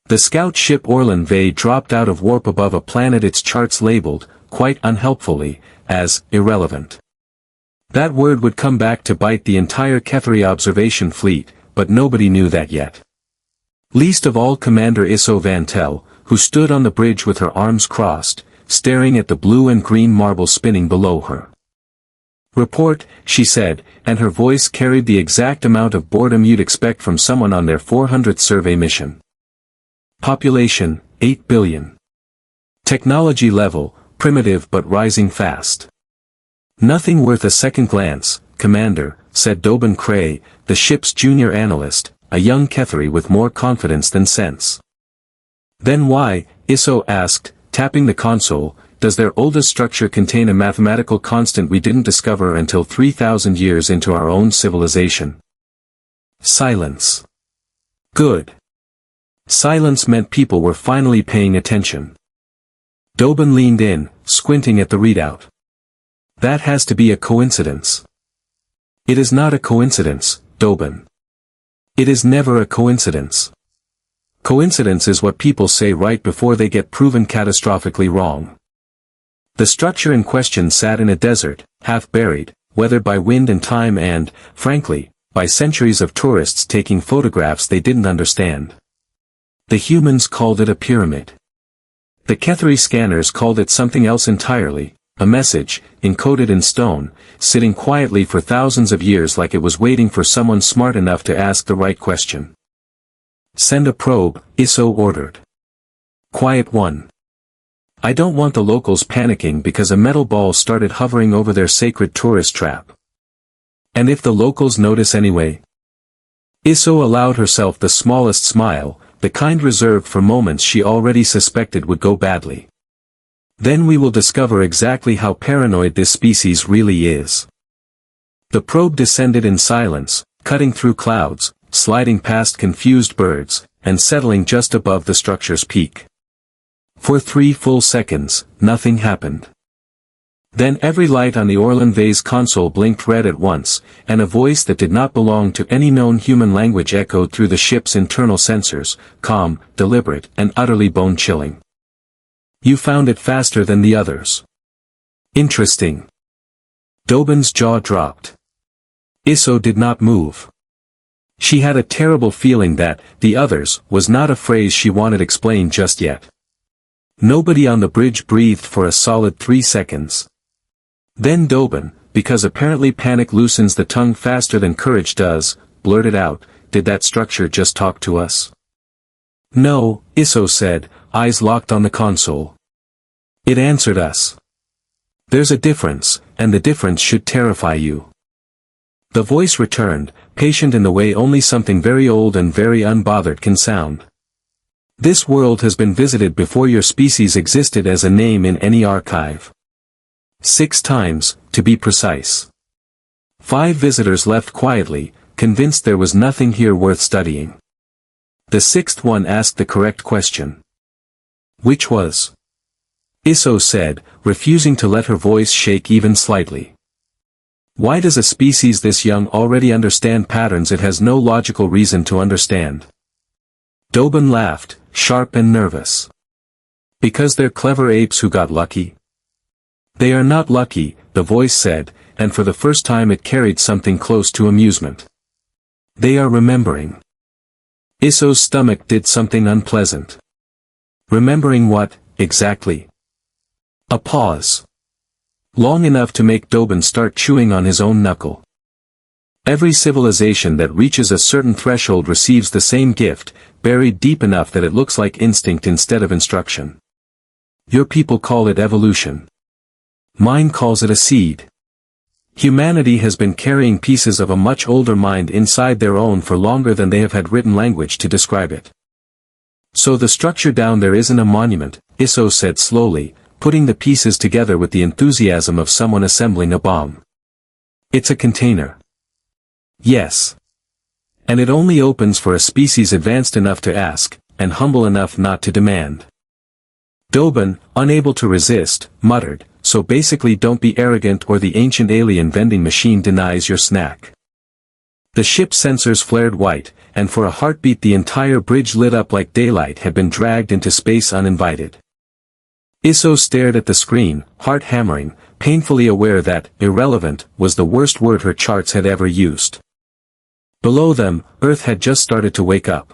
The scout ship Orlan Vey dropped out of warp above a planet its charts labeled, quite unhelpfully, as irrelevant. That word would come back to bite the entire Ketheri observation fleet, but nobody knew that yet. Least of all Commander Isso Vantel, who stood on the bridge with her arms crossed, staring at the blue and green marble spinning below her. "Report," she said, and her voice carried the exact amount of boredom you'd expect from someone on their 400th survey mission. Population, 8 billion. Technology level, primitive but rising fast. "Nothing worth a second glance, Commander," said Dobin Cray, the ship's junior analyst, a young Ketheri with more confidence than sense. "Then why," Isso asked, tapping the console, "does their oldest structure contain a mathematical constant we didn't discover until 3,000 years into our own civilization?" Silence. Good. Silence meant people were finally paying attention. Dobin leaned in, squinting at the readout. "That has to be a coincidence." "It is not a coincidence, Dobin. It is never a coincidence. Coincidence is what people say right before they get proven catastrophically wrong." The structure in question sat in a desert, half buried, weathered by wind and time and, frankly, by centuries of tourists taking photographs they didn't understand. The humans called it a pyramid. The Ketheri scanners called it something else entirely, a message, encoded in stone, sitting quietly for thousands of years like it was waiting for someone smart enough to ask the right question. "Send a probe," Isso ordered. Quiet 1. "I don't want the locals panicking because a metal ball started hovering over their sacred tourist trap." "And if the locals notice anyway?" Isso allowed herself the smallest smile, the kind reserved for moments she already suspected would go badly. "Then we will discover exactly how paranoid this species really is." The probe descended in silence, cutting through clouds, sliding past confused birds, and settling just above the structure's peak. For 3 full seconds, nothing happened. Then every light on the Orlan Vey's console blinked red at once, and a voice that did not belong to any known human language echoed through the ship's internal sensors, calm, deliberate, and utterly bone-chilling. "You found it faster than the others. Interesting." Dobin's jaw dropped. Isso did not move. She had a terrible feeling that, "the others," was not a phrase she wanted explained just yet. Nobody on the bridge breathed for a solid 3 seconds. Then Dobin, because apparently panic loosens the tongue faster than courage does, blurted out, "Did that structure just talk to us?" "No," Isso said, eyes locked on the console. "It answered us. There's a difference, and the difference should terrify you." The voice returned, patient in the way only something very old and very unbothered can sound. "This world has been visited before your species existed as a name in any archive. 6 times, to be precise. 5 visitors left quietly, convinced there was nothing here worth studying. The 6th one asked the correct question." "Which was?" Isso said, refusing to let her voice shake even slightly. "Why does a species this young already understand patterns it has no logical reason to understand?" Dobin laughed, sharp and nervous. "Because they're clever apes who got lucky." "They are not lucky," the voice said, and for the first time it carried something close to amusement. "They are remembering." Isso's stomach did something unpleasant. "Remembering what, exactly?" A pause. Long enough to make Dobin start chewing on his own knuckle. "Every civilization that reaches a certain threshold receives the same gift, buried deep enough that it looks like instinct instead of instruction. Your people call it evolution. Mine calls it a seed. Humanity has been carrying pieces of a much older mind inside their own for longer than they have had written language to describe it. So the structure down there isn't a monument," Isso said slowly, putting the pieces together with the enthusiasm of someone assembling a bomb. "It's a container." "Yes. And it only opens for a species advanced enough to ask, and humble enough not to demand." Dobin, unable to resist, muttered, "So basically don't be arrogant or the ancient alien vending machine denies your snack." The ship's sensors flared white, and for a heartbeat the entire bridge lit up like daylight had been dragged into space uninvited. Isso stared at the screen, heart hammering, painfully aware that irrelevant was the worst word her charts had ever used. Below them, Earth had just started to wake up.